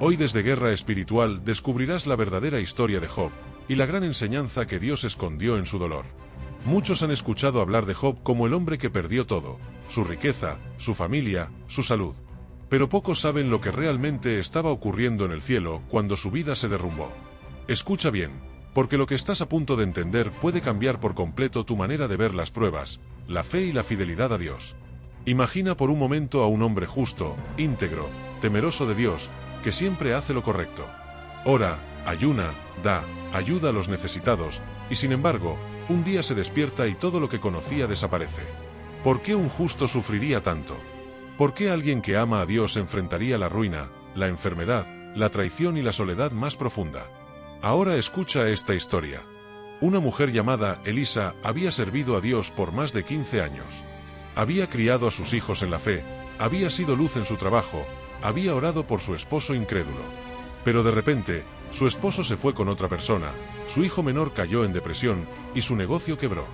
Hoy desde Guerra Espiritual descubrirás la verdadera historia de Job, y la gran enseñanza que Dios escondió en su dolor. Muchos han escuchado hablar de Job como el hombre que perdió todo, su riqueza, su familia, su salud. Pero pocos saben lo que realmente estaba ocurriendo en el cielo cuando su vida se derrumbó. Escucha bien, porque lo que estás a punto de entender puede cambiar por completo tu manera de ver las pruebas, la fe y la fidelidad a Dios. Imagina por un momento a un hombre justo, íntegro, temeroso de Dios, que siempre hace lo correcto. Ora, ayuna, da, ayuda a los necesitados, y sin embargo, un día se despierta y todo lo que conocía desaparece. ¿Por qué un justo sufriría tanto? ¿Por qué alguien que ama a Dios enfrentaría la ruina, la enfermedad, la traición y la soledad más profunda? Ahora escucha esta historia. Una mujer llamada Elisa había servido a Dios por más de 15 años. Había criado a sus hijos en la fe, había sido luz en su trabajo, había orado por su esposo incrédulo. Pero de repente, su esposo se fue con otra persona, su hijo menor cayó en depresión, y su negocio quebró.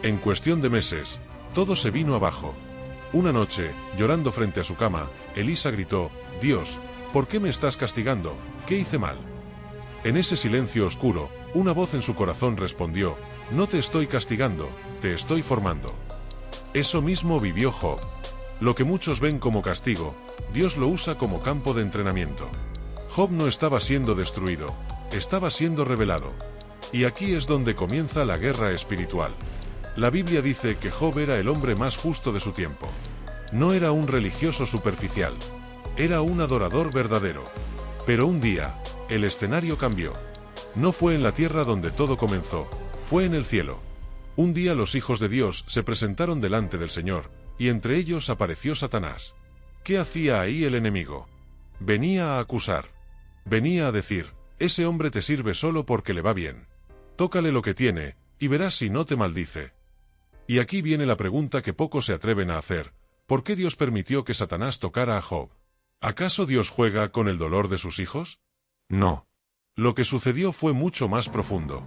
En cuestión de meses, todo se vino abajo. Una noche, llorando frente a su cama, Elisa gritó: «Dios, ¿por qué me estás castigando? ¿Qué hice mal?». En ese silencio oscuro, una voz en su corazón respondió: «No te estoy castigando, te estoy formando». Eso mismo vivió Job. Lo que muchos ven como castigo, Dios lo usa como campo de entrenamiento. Job no estaba siendo destruido, estaba siendo revelado. Y aquí es donde comienza la guerra espiritual. La Biblia dice que Job era el hombre más justo de su tiempo. No era un religioso superficial. Era un adorador verdadero. Pero un día, el escenario cambió. No fue en la tierra donde todo comenzó, fue en el cielo. Un día los hijos de Dios se presentaron delante del Señor, y entre ellos apareció Satanás. ¿Qué hacía ahí el enemigo? Venía a acusar. Venía a decir: ese hombre te sirve solo porque le va bien. Tócale lo que tiene, y verás si no te maldice. Y aquí viene la pregunta que pocos se atreven a hacer: ¿por qué Dios permitió que Satanás tocara a Job? ¿Acaso Dios juega con el dolor de sus hijos? No. Lo que sucedió fue mucho más profundo.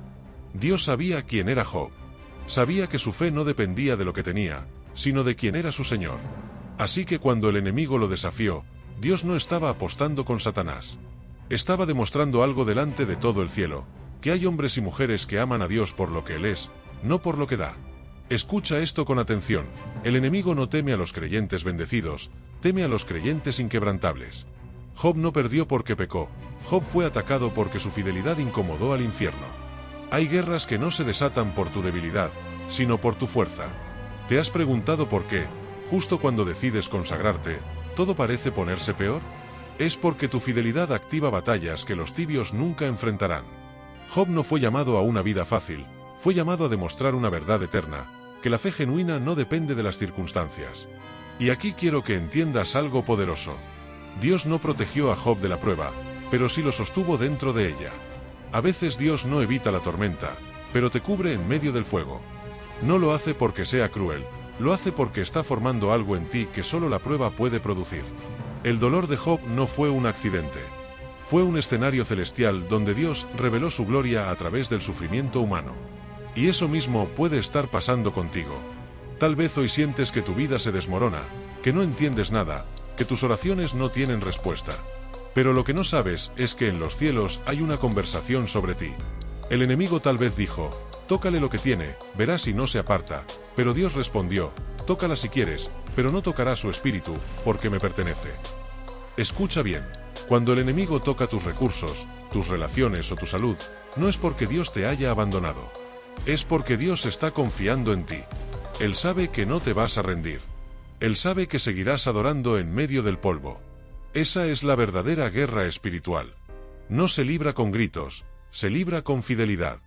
Dios sabía quién era Job. Sabía que su fe no dependía de lo que tenía, sino de quién era su Señor. Así que cuando el enemigo lo desafió, Dios no estaba apostando con Satanás. Estaba demostrando algo delante de todo el cielo: que hay hombres y mujeres que aman a Dios por lo que Él es, no por lo que da. Escucha esto con atención: el enemigo no teme a los creyentes bendecidos, teme a los creyentes inquebrantables. Job no perdió porque pecó, Job fue atacado porque su fidelidad incomodó al infierno. Hay guerras que no se desatan por tu debilidad, sino por tu fuerza. ¿Te has preguntado por qué, justo cuando decides consagrarte, todo parece ponerse peor? Es porque tu fidelidad activa batallas que los tibios nunca enfrentarán. Job no fue llamado a una vida fácil, fue llamado a demostrar una verdad eterna: que la fe genuina no depende de las circunstancias. Y aquí quiero que entiendas algo poderoso. Dios no protegió a Job de la prueba, pero sí lo sostuvo dentro de ella. A veces Dios no evita la tormenta, pero te cubre en medio del fuego. No lo hace porque sea cruel, lo hace porque está formando algo en ti que solo la prueba puede producir. El dolor de Job no fue un accidente. Fue un escenario celestial donde Dios reveló su gloria a través del sufrimiento humano. Y eso mismo puede estar pasando contigo. Tal vez hoy sientes que tu vida se desmorona, que no entiendes nada, que tus oraciones no tienen respuesta. Pero lo que no sabes es que en los cielos hay una conversación sobre ti. El enemigo tal vez dijo: tócale lo que tiene, verás si no se aparta. Pero Dios respondió: tócala si quieres, pero no tocará su espíritu, porque me pertenece. Escucha bien: cuando el enemigo toca tus recursos, tus relaciones o tu salud, no es porque Dios te haya abandonado. Es porque Dios está confiando en ti. Él sabe que no te vas a rendir. Él sabe que seguirás adorando en medio del polvo. Esa es la verdadera guerra espiritual. No se libra con gritos, se libra con fidelidad.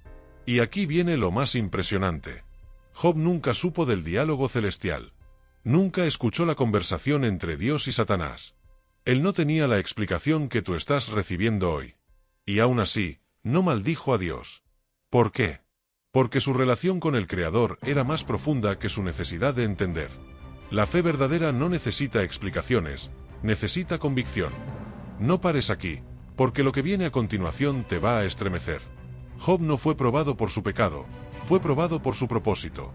Y aquí viene lo más impresionante. Job nunca supo del diálogo celestial. Nunca escuchó la conversación entre Dios y Satanás. Él no tenía la explicación que tú estás recibiendo hoy. Y aún así, no maldijo a Dios. ¿Por qué? Porque su relación con el Creador era más profunda que su necesidad de entender. La fe verdadera no necesita explicaciones, necesita convicción. No pares aquí, porque lo que viene a continuación te va a estremecer. Job no fue probado por su pecado, fue probado por su propósito.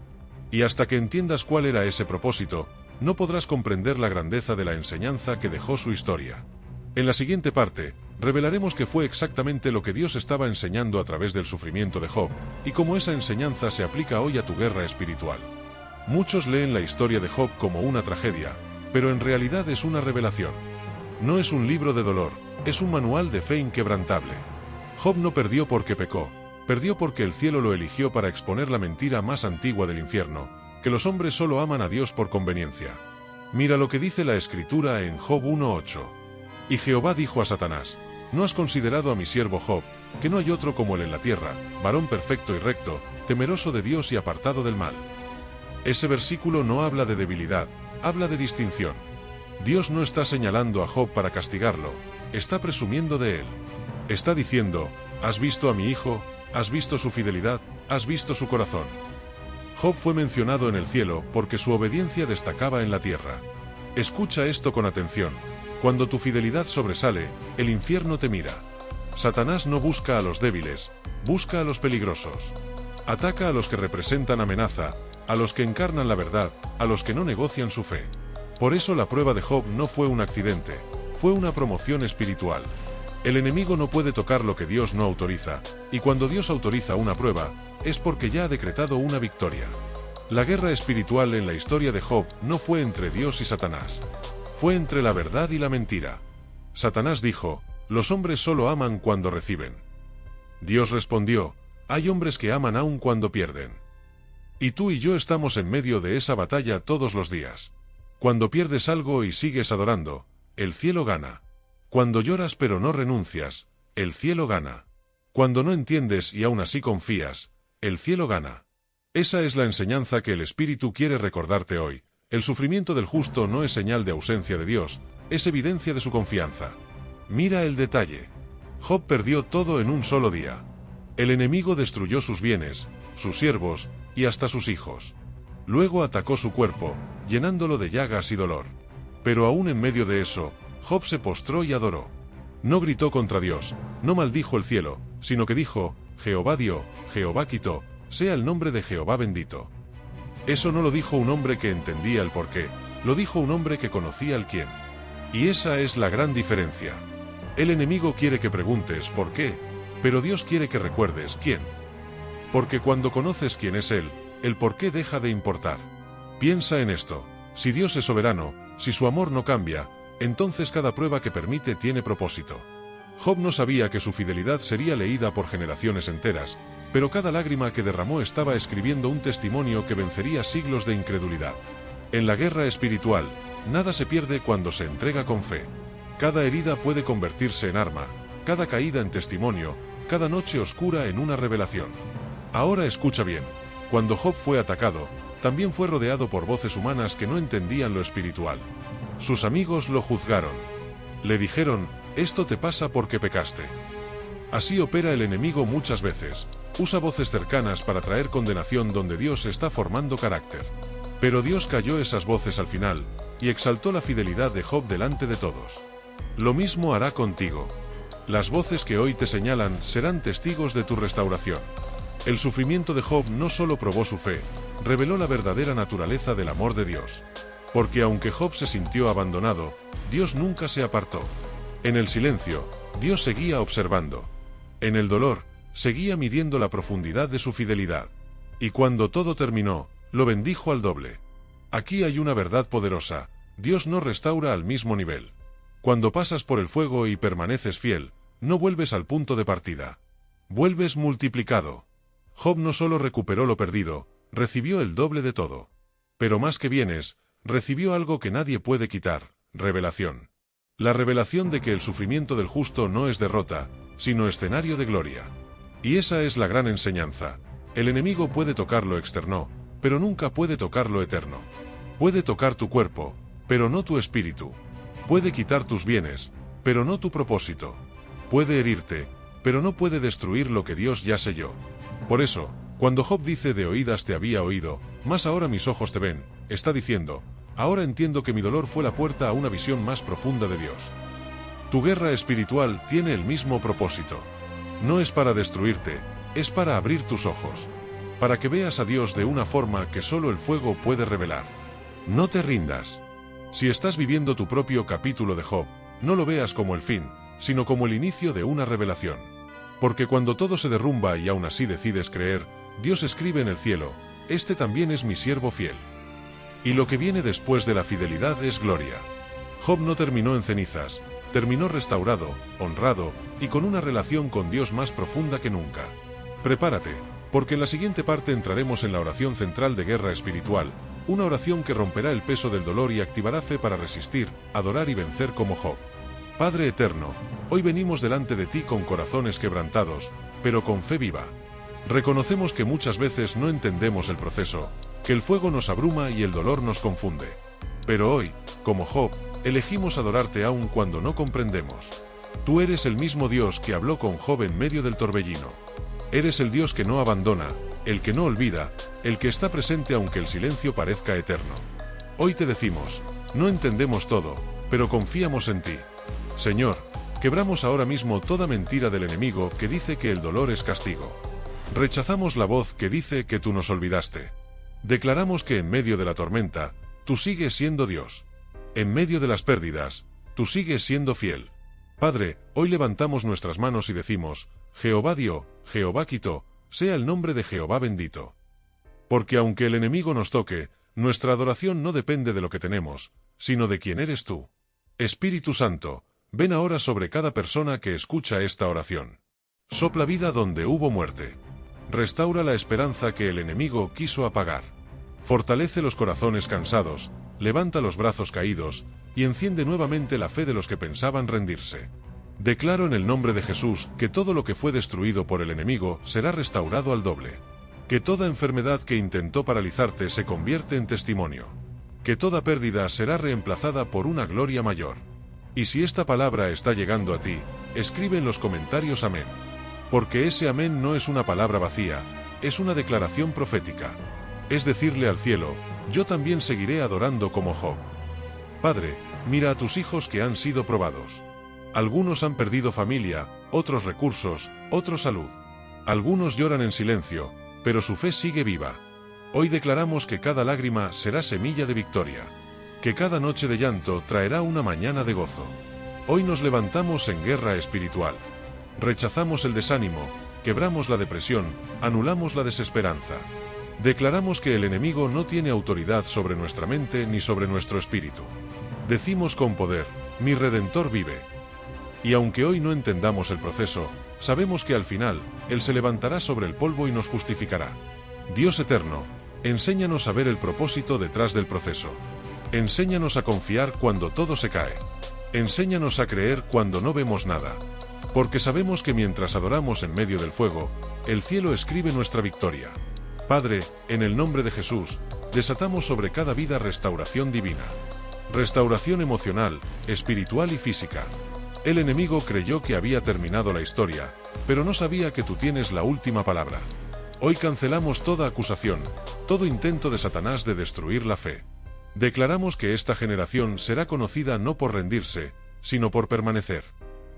Y hasta que entiendas cuál era ese propósito, no podrás comprender la grandeza de la enseñanza que dejó su historia. En la siguiente parte, Revelaremos que fue exactamente lo que Dios estaba enseñando a través del sufrimiento de Job, y cómo esa enseñanza se aplica hoy a tu guerra espiritual. Muchos leen la historia de Job como una tragedia, pero en realidad es una revelación. No es un libro de dolor, es un manual de fe inquebrantable. Job no perdió porque pecó, perdió porque el cielo lo eligió para exponer la mentira más antigua del infierno, que los hombres solo aman a Dios por conveniencia. Mira lo que dice la Escritura en Job 1:8. Y Jehová dijo a Satanás: ¿No has considerado a mi siervo Job, que no hay otro como él en la tierra, varón perfecto y recto, temeroso de Dios y apartado del mal? Ese versículo no habla de debilidad, habla de distinción. Dios no está señalando a Job para castigarlo, está presumiendo de él. Está diciendo: ¿has visto a mi hijo? ¿Has visto su fidelidad? ¿Has visto su corazón? Job fue mencionado en el cielo porque su obediencia destacaba en la tierra. Escucha esto con atención. Cuando tu fidelidad sobresale, el infierno te mira. Satanás no busca a los débiles, busca a los peligrosos. Ataca a los que representan amenaza, a los que encarnan la verdad, a los que no negocian su fe. Por eso la prueba de Job no fue un accidente, fue una promoción espiritual. El enemigo no puede tocar lo que Dios no autoriza, y cuando Dios autoriza una prueba, es porque ya ha decretado una victoria. La guerra espiritual en la historia de Job no fue entre Dios y Satanás. Fue entre la verdad y la mentira. Satanás dijo: los hombres solo aman cuando reciben. Dios respondió: hay hombres que aman aun cuando pierden. Y tú y yo estamos en medio de esa batalla todos los días. Cuando pierdes algo y sigues adorando, el cielo gana. Cuando lloras pero no renuncias, el cielo gana. Cuando no entiendes y aún así confías, el cielo gana. Esa es la enseñanza que el Espíritu quiere recordarte hoy. El sufrimiento del justo no es señal de ausencia de Dios, es evidencia de su confianza. Mira el detalle. Job perdió todo en un solo día. El enemigo destruyó sus bienes, sus siervos, y hasta sus hijos. Luego atacó su cuerpo, llenándolo de llagas y dolor. Pero aún en medio de eso, Job se postró y adoró. No gritó contra Dios, no maldijo el cielo, sino que dijo: Jehová dio, Jehová quitó, sea el nombre de Jehová bendito. Eso no lo dijo un hombre que entendía el porqué, lo dijo un hombre que conocía el quién. Y esa es la gran diferencia. El enemigo quiere que preguntes por qué, pero Dios quiere que recuerdes quién. Porque cuando conoces quién es Él, el por qué deja de importar. Piensa en esto: si Dios es soberano, si su amor no cambia, entonces cada prueba que permite tiene propósito. Job no sabía que su fidelidad sería leída por generaciones enteras, pero cada lágrima que derramó estaba escribiendo un testimonio que vencería siglos de incredulidad. En la guerra espiritual, nada se pierde cuando se entrega con fe. Cada herida puede convertirse en arma, cada caída en testimonio, cada noche oscura en una revelación. Ahora escucha bien. Cuando Job fue atacado, también fue rodeado por voces humanas que no entendían lo espiritual. Sus amigos lo juzgaron. Le dijeron: esto te pasa porque pecaste. Así opera el enemigo muchas veces. Usa voces cercanas para traer condenación donde Dios está formando carácter. Pero Dios calló esas voces al final, y exaltó la fidelidad de Job delante de todos. Lo mismo hará contigo. Las voces que hoy te señalan serán testigos de tu restauración. El sufrimiento de Job no solo probó su fe, reveló la verdadera naturaleza del amor de Dios. Porque aunque Job se sintió abandonado, Dios nunca se apartó. En el silencio, Dios seguía observando. En el dolor, seguía midiendo la profundidad de su fidelidad. Y cuando todo terminó, lo bendijo al doble. Aquí hay una verdad poderosa: Dios no restaura al mismo nivel. Cuando pasas por el fuego y permaneces fiel, no vuelves al punto de partida. Vuelves multiplicado. Job no solo recuperó lo perdido, recibió el doble de todo. Pero más que bienes, recibió algo que nadie puede quitar: revelación. La revelación de que el sufrimiento del justo no es derrota, sino escenario de gloria. Y esa es la gran enseñanza. El enemigo puede tocar lo externo, pero nunca puede tocar lo eterno. Puede tocar tu cuerpo, pero no tu espíritu. Puede quitar tus bienes, pero no tu propósito. Puede herirte, pero no puede destruir lo que Dios ya selló. Por eso, cuando Job dice: de oídas te había oído, mas ahora mis ojos te ven, está diciendo: ahora entiendo que mi dolor fue la puerta a una visión más profunda de Dios. Tu guerra espiritual tiene el mismo propósito. No es para destruirte, es para abrir tus ojos. Para que veas a Dios de una forma que solo el fuego puede revelar. No te rindas. Si estás viviendo tu propio capítulo de Job, no lo veas como el fin, sino como el inicio de una revelación. Porque cuando todo se derrumba y aún así decides creer, Dios escribe en el cielo: este también es mi siervo fiel. Y lo que viene después de la fidelidad es gloria. Job no terminó en cenizas, terminó restaurado, honrado, y con una relación con Dios más profunda que nunca. Prepárate, porque en la siguiente parte entraremos en la oración central de guerra espiritual, una oración que romperá el peso del dolor y activará fe para resistir, adorar y vencer como Job. Padre eterno, hoy venimos delante de ti con corazones quebrantados, pero con fe viva. Reconocemos que muchas veces no entendemos el proceso, que el fuego nos abruma y el dolor nos confunde. Pero hoy, como Job, elegimos adorarte aun cuando no comprendemos. Tú eres el mismo Dios que habló con Job en medio del torbellino. Eres el Dios que no abandona, el que no olvida, el que está presente aunque el silencio parezca eterno. Hoy te decimos: no entendemos todo, pero confiamos en ti. Señor, quebramos ahora mismo toda mentira del enemigo que dice que el dolor es castigo. Rechazamos la voz que dice que tú nos olvidaste. Declaramos que en medio de la tormenta, tú sigues siendo Dios. En medio de las pérdidas, tú sigues siendo fiel. Padre, hoy levantamos nuestras manos y decimos: Jehová dio, Jehová quitó, sea el nombre de Jehová bendito. Porque aunque el enemigo nos toque, nuestra adoración no depende de lo que tenemos, sino de quién eres tú. Espíritu Santo, ven ahora sobre cada persona que escucha esta oración. Sopla vida donde hubo muerte. Restaura la esperanza que el enemigo quiso apagar. Fortalece los corazones cansados, levanta los brazos caídos, y enciende nuevamente la fe de los que pensaban rendirse. Declaro en el nombre de Jesús que todo lo que fue destruido por el enemigo será restaurado al doble. Que toda enfermedad que intentó paralizarte se convierte en testimonio. Que toda pérdida será reemplazada por una gloria mayor. Y si esta palabra está llegando a ti, escribe en los comentarios amén. Porque ese amén no es una palabra vacía, es una declaración profética. Es decirle al cielo: yo también seguiré adorando como Job. Padre, mira a tus hijos que han sido probados. Algunos han perdido familia, otros recursos, otros salud. Algunos lloran en silencio, pero su fe sigue viva. Hoy declaramos que cada lágrima será semilla de victoria. Que cada noche de llanto traerá una mañana de gozo. Hoy nos levantamos en guerra espiritual. Rechazamos el desánimo, quebramos la depresión, anulamos la desesperanza. Declaramos que el enemigo no tiene autoridad sobre nuestra mente ni sobre nuestro espíritu. Decimos con poder: mi Redentor vive. Y aunque hoy no entendamos el proceso, sabemos que al final, Él se levantará sobre el polvo y nos justificará. Dios eterno, enséñanos a ver el propósito detrás del proceso. Enséñanos a confiar cuando todo se cae. Enséñanos a creer cuando no vemos nada. Porque sabemos que mientras adoramos en medio del fuego, el cielo escribe nuestra victoria. Padre, en el nombre de Jesús, desatamos sobre cada vida restauración divina. Restauración emocional, espiritual y física. El enemigo creyó que había terminado la historia, pero no sabía que tú tienes la última palabra. Hoy cancelamos toda acusación, todo intento de Satanás de destruir la fe. Declaramos que esta generación será conocida no por rendirse, sino por permanecer.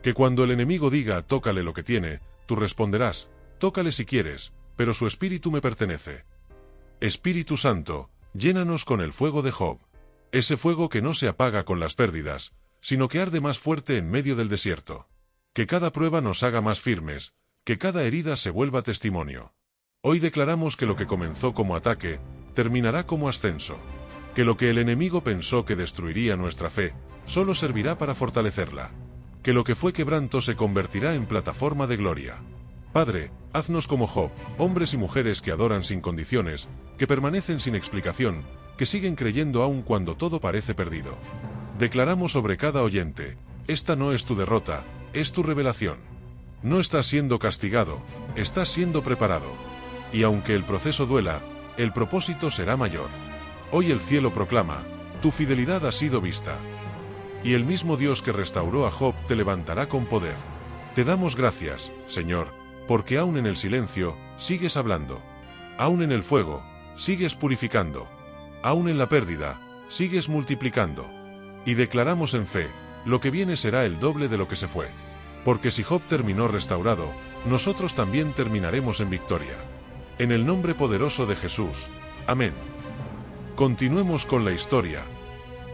Que cuando el enemigo diga: tócale lo que tiene, tú responderás: tócale si quieres, pero su espíritu me pertenece. Espíritu Santo, llénanos con el fuego de Job. Ese fuego que no se apaga con las pérdidas, sino que arde más fuerte en medio del desierto. Que cada prueba nos haga más firmes, que cada herida se vuelva testimonio. Hoy declaramos que lo que comenzó como ataque, terminará como ascenso. Que lo que el enemigo pensó que destruiría nuestra fe, solo servirá para fortalecerla. Que lo que fue quebranto se convertirá en plataforma de gloria. Padre, haznos como Job, hombres y mujeres que adoran sin condiciones, que permanecen sin explicación, que siguen creyendo aun cuando todo parece perdido. Declaramos sobre cada oyente: esta no es tu derrota, es tu revelación. No estás siendo castigado, estás siendo preparado. Y aunque el proceso duela, el propósito será mayor. Hoy el cielo proclama: tu fidelidad ha sido vista. Y el mismo Dios que restauró a Job te levantará con poder. Te damos gracias, Señor, porque aún en el silencio, sigues hablando. Aún en el fuego, sigues purificando. Aún en la pérdida, sigues multiplicando. Y declaramos en fe: lo que viene será el doble de lo que se fue. Porque si Job terminó restaurado, nosotros también terminaremos en victoria. En el nombre poderoso de Jesús. Amén. Continuemos con la historia.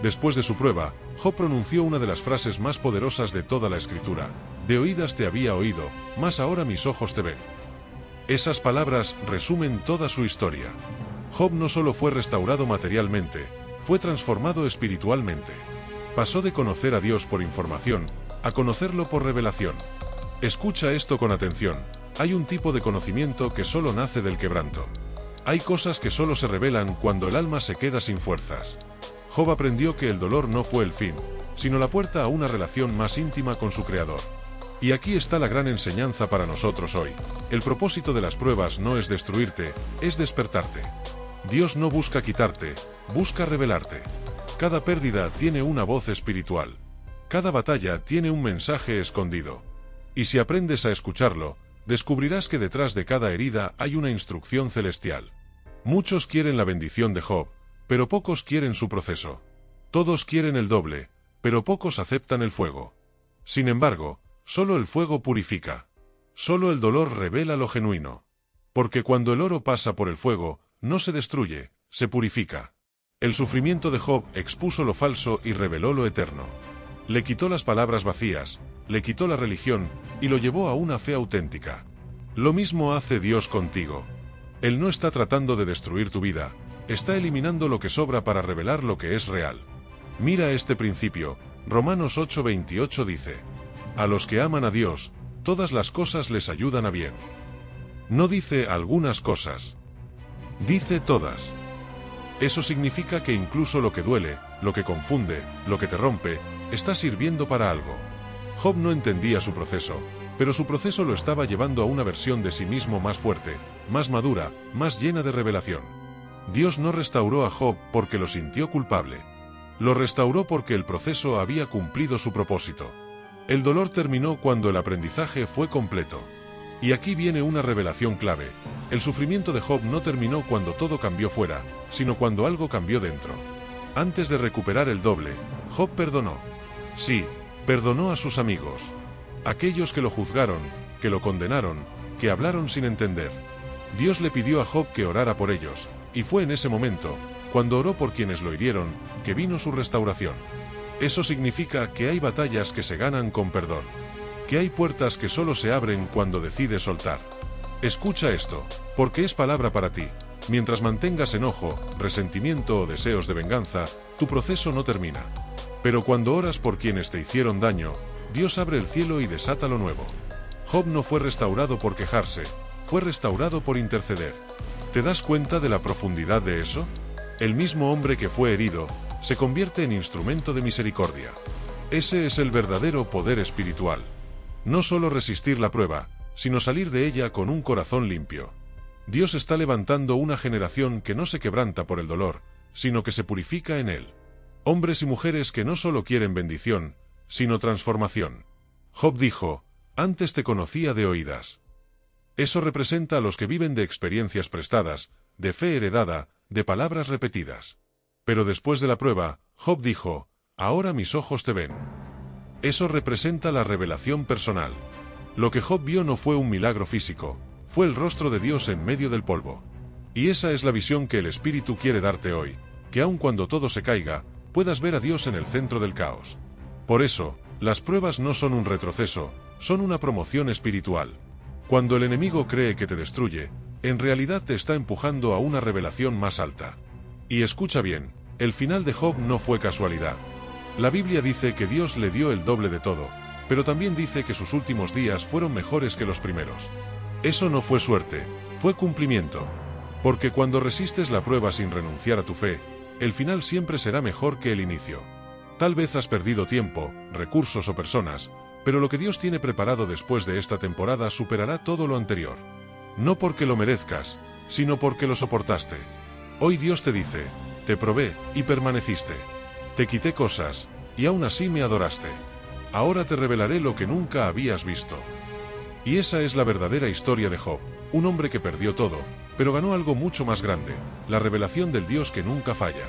Después de su prueba, Job pronunció una de las frases más poderosas de toda la Escritura: de oídas te había oído, mas ahora mis ojos te ven. Esas palabras resumen toda su historia. Job no solo fue restaurado materialmente, fue transformado espiritualmente. Pasó de conocer a Dios por información, a conocerlo por revelación. Escucha esto con atención: hay un tipo de conocimiento que solo nace del quebranto. Hay cosas que solo se revelan cuando el alma se queda sin fuerzas. Job aprendió que el dolor no fue el fin, sino la puerta a una relación más íntima con su Creador. Y aquí está la gran enseñanza para nosotros hoy: el propósito de las pruebas no es destruirte, es despertarte. Dios no busca quitarte, busca revelarte. Cada pérdida tiene una voz espiritual. Cada batalla tiene un mensaje escondido. Y si aprendes a escucharlo, descubrirás que detrás de cada herida hay una instrucción celestial. Muchos quieren la bendición de Job, pero pocos quieren su proceso. Todos quieren el doble, pero pocos aceptan el fuego. Sin embargo, solo el fuego purifica. Solo el dolor revela lo genuino. Porque cuando el oro pasa por el fuego, no se destruye, se purifica. El sufrimiento de Job expuso lo falso y reveló lo eterno. Le quitó las palabras vacías, le quitó la religión, y lo llevó a una fe auténtica. Lo mismo hace Dios contigo. Él no está tratando de destruir tu vida, está eliminando lo que sobra para revelar lo que es real. Mira este principio: Romanos 8:28 dice: a los que aman a Dios, todas las cosas les ayudan a bien. No dice algunas cosas. Dice todas. Eso significa que incluso lo que duele, lo que confunde, lo que te rompe, está sirviendo para algo. Job no entendía su proceso, pero su proceso lo estaba llevando a una versión de sí mismo más fuerte, más madura, más llena de revelación. Dios no restauró a Job porque lo sintió culpable. Lo restauró porque el proceso había cumplido su propósito. El dolor terminó cuando el aprendizaje fue completo. Y aquí viene una revelación clave: el sufrimiento de Job no terminó cuando todo cambió fuera, sino cuando algo cambió dentro. Antes de recuperar el doble, Job perdonó. Sí, perdonó a sus amigos. Aquellos que lo juzgaron, que lo condenaron, que hablaron sin entender. Dios le pidió a Job que orara por ellos, y fue en ese momento, cuando oró por quienes lo hirieron, que vino su restauración. Eso significa que hay batallas que se ganan con perdón. Que hay puertas que solo se abren cuando decides soltar. Escucha esto, porque es palabra para ti. Mientras mantengas enojo, resentimiento o deseos de venganza, tu proceso no termina. Pero cuando oras por quienes te hicieron daño, Dios abre el cielo y desata lo nuevo. Job no fue restaurado por quejarse, fue restaurado por interceder. ¿Te das cuenta de la profundidad de eso? El mismo hombre que fue herido, se convierte en instrumento de misericordia. Ese es el verdadero poder espiritual. No solo resistir la prueba, sino salir de ella con un corazón limpio. Dios está levantando una generación que no se quebranta por el dolor, sino que se purifica en él. Hombres y mujeres que no solo quieren bendición, sino transformación. Job dijo: antes te conocía de oídas. Eso representa a los que viven de experiencias prestadas, de fe heredada, de palabras repetidas. Pero después de la prueba, Job dijo: ahora mis ojos te ven. Eso representa la revelación personal. Lo que Job vio no fue un milagro físico, fue el rostro de Dios en medio del polvo. Y esa es la visión que el Espíritu quiere darte hoy, que aun cuando todo se caiga, puedas ver a Dios en el centro del caos. Por eso, las pruebas no son un retroceso, son una promoción espiritual. Cuando el enemigo cree que te destruye, en realidad te está empujando a una revelación más alta. Y escucha bien, el final de Job no fue casualidad. La Biblia dice que Dios le dio el doble de todo, pero también dice que sus últimos días fueron mejores que los primeros. Eso no fue suerte, fue cumplimiento. Porque cuando resistes la prueba sin renunciar a tu fe, el final siempre será mejor que el inicio. Tal vez has perdido tiempo, recursos o personas, pero lo que Dios tiene preparado después de esta temporada superará todo lo anterior. No porque lo merezcas, sino porque lo soportaste. Hoy Dios te dice: te probé, y permaneciste. Te quité cosas, y aún así me adoraste. Ahora te revelaré lo que nunca habías visto. Y esa es la verdadera historia de Job, un hombre que perdió todo, pero ganó algo mucho más grande, la revelación del Dios que nunca falla.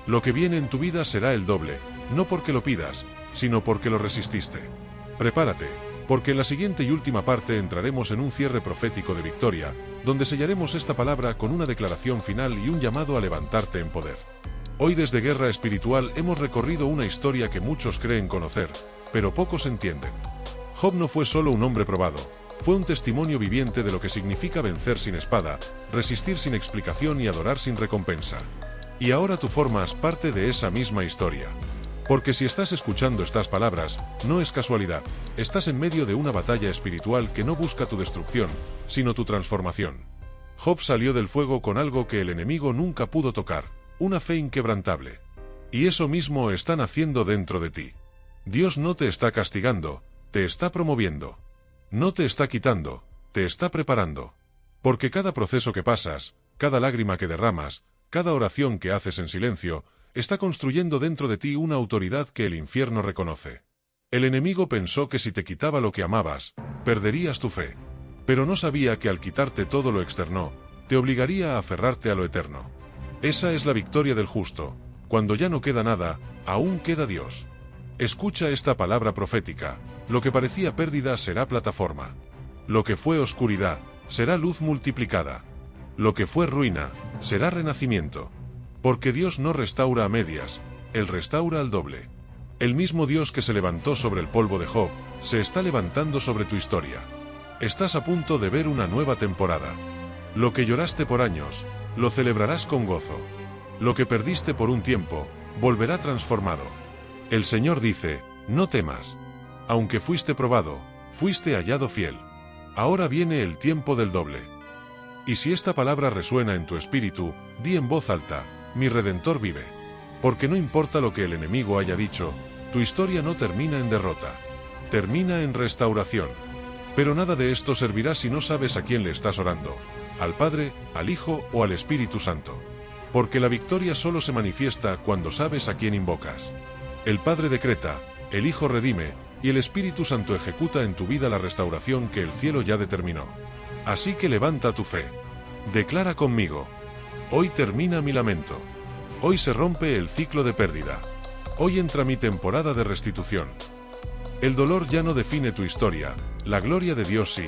Lo que viene en tu vida será el doble, no porque lo pidas, sino porque lo resististe. Prepárate, porque en la siguiente y última parte entraremos en un cierre profético de victoria, donde sellaremos esta palabra con una declaración final y un llamado a levantarte en poder. Hoy desde Guerra Espiritual hemos recorrido una historia que muchos creen conocer, pero pocos entienden. Job no fue solo un hombre probado, fue un testimonio viviente de lo que significa vencer sin espada, resistir sin explicación y adorar sin recompensa. Y ahora tú formas parte de esa misma historia. Porque si estás escuchando estas palabras, no es casualidad, estás en medio de una batalla espiritual que no busca tu destrucción, sino tu transformación. Job salió del fuego con algo que el enemigo nunca pudo tocar, una fe inquebrantable. Y eso mismo están haciendo dentro de ti. Dios no te está castigando, te está promoviendo. No te está quitando, te está preparando. Porque cada proceso que pasas, cada lágrima que derramas, cada oración que haces en silencio, está construyendo dentro de ti una autoridad que el infierno reconoce. El enemigo pensó que si te quitaba lo que amabas, perderías tu fe. Pero no sabía que al quitarte todo lo externo, te obligaría a aferrarte a lo eterno. Esa es la victoria del justo. Cuando ya no queda nada, aún queda Dios. Escucha esta palabra profética. Lo que parecía pérdida será plataforma. Lo que fue oscuridad, será luz multiplicada. Lo que fue ruina, será renacimiento. Porque Dios no restaura a medias, Él restaura al doble. El mismo Dios que se levantó sobre el polvo de Job, se está levantando sobre tu historia. Estás a punto de ver una nueva temporada. Lo que lloraste por años, lo celebrarás con gozo. Lo que perdiste por un tiempo, volverá transformado. El Señor dice, no temas. Aunque fuiste probado, fuiste hallado fiel. Ahora viene el tiempo del doble. Y si esta palabra resuena en tu espíritu, di en voz alta, mi Redentor vive. Porque no importa lo que el enemigo haya dicho, tu historia no termina en derrota. Termina en restauración. Pero nada de esto servirá si no sabes a quién le estás orando, al Padre, al Hijo o al Espíritu Santo. Porque la victoria solo se manifiesta cuando sabes a quién invocas. El Padre decreta, el Hijo redime, y el Espíritu Santo ejecuta en tu vida la restauración que el cielo ya determinó. Así que levanta tu fe. Declara conmigo. Hoy termina mi lamento. Hoy se rompe el ciclo de pérdida. Hoy entra mi temporada de restitución. El dolor ya no define tu historia, la gloria de Dios sí.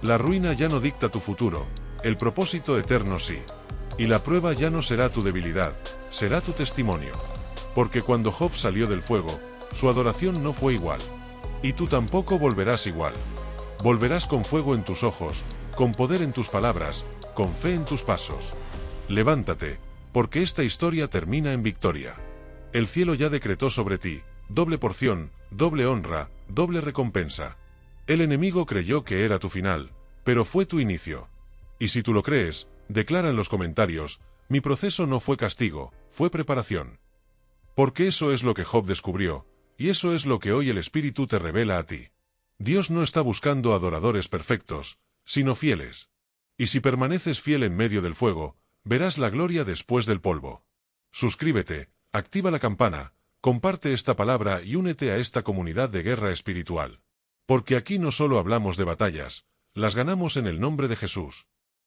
La ruina ya no dicta tu futuro, el propósito eterno sí. Y la prueba ya no será tu debilidad, será tu testimonio. Porque cuando Job salió del fuego, su adoración no fue igual. Y tú tampoco volverás igual. Volverás con fuego en tus ojos, con poder en tus palabras, con fe en tus pasos. Levántate, porque esta historia termina en victoria. El cielo ya decretó sobre ti, doble porción, doble honra, doble recompensa. El enemigo creyó que era tu final, pero fue tu inicio. Y si tú lo crees, declara en los comentarios, mi proceso no fue castigo, fue preparación. Porque eso es lo que Job descubrió, y eso es lo que hoy el Espíritu te revela a ti. Dios no está buscando adoradores perfectos, sino fieles. Y si permaneces fiel en medio del fuego, verás la gloria después del polvo. Suscríbete, activa la campana, comparte esta palabra y únete a esta comunidad de guerra espiritual. Porque aquí no solo hablamos de batallas, las ganamos en el nombre de Jesús.